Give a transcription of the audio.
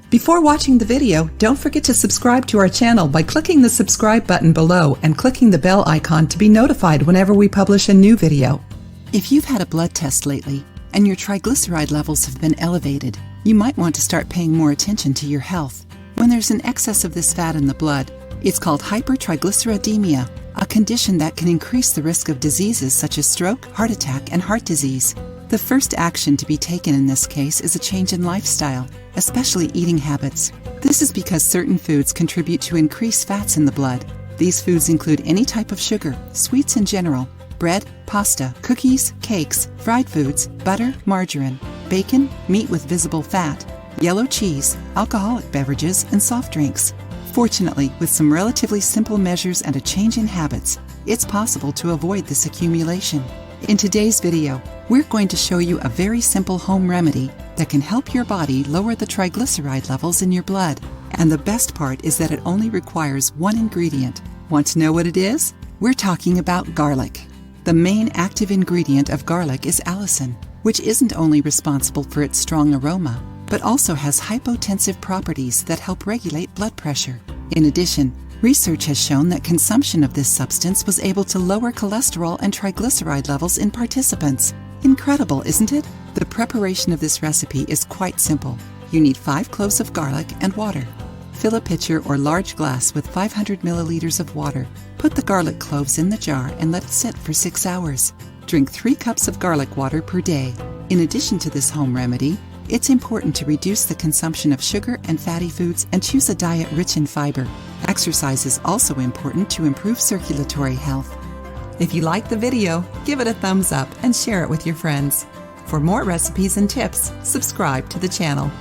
Before watching the video, don't forget to subscribe to our channel by clicking the subscribe button below and clicking the bell icon to be notified whenever we publish a new video. If you've had a blood test lately and your triglyceride levels have been elevated, you might want to start paying more attention to your health. When there's an excess of this fat in the blood, it's called hypertriglyceridemia, a condition that can increase the risk of diseases such as stroke, heart attack, and heart disease. The first action to be taken in this case is a change in lifestyle, especially eating habits. This is because certain foods contribute to increased fats in the blood. These foods include any type of sugar, sweets in general, bread, pasta, cookies, cakes, fried foods, butter, margarine, bacon, meat with visible fat, yellow cheese, alcoholic beverages, and soft drinks. Fortunately, with some relatively simple measures and a change in habits, it's possible to avoid this accumulation. In today's video, we're going to show you a very simple home remedy that can help your body lower the triglyceride levels in your blood. And the best part is that it only requires one ingredient. Want to know what it is? We're talking about garlic. The main active ingredient of garlic is allicin, which isn't only responsible for its strong aroma, but also has hypotensive properties that help regulate blood pressure. In addition, research has shown that consumption of this substance was able to lower cholesterol and triglyceride levels in participants. Incredible, isn't it? The preparation of this recipe is quite simple. You need 5 cloves of garlic and water. Fill a pitcher or large glass with 500 milliliters of water. Put the garlic cloves in the jar and let it sit for 6 hours. Drink 3 cups of garlic water per day. In addition to this home remedy, it's important to reduce the consumption of sugar and fatty foods and choose a diet rich in fiber. Exercise is also important to improve circulatory health. If you like the video, give it a thumbs up and share it with your friends. For more recipes and tips, subscribe to the channel.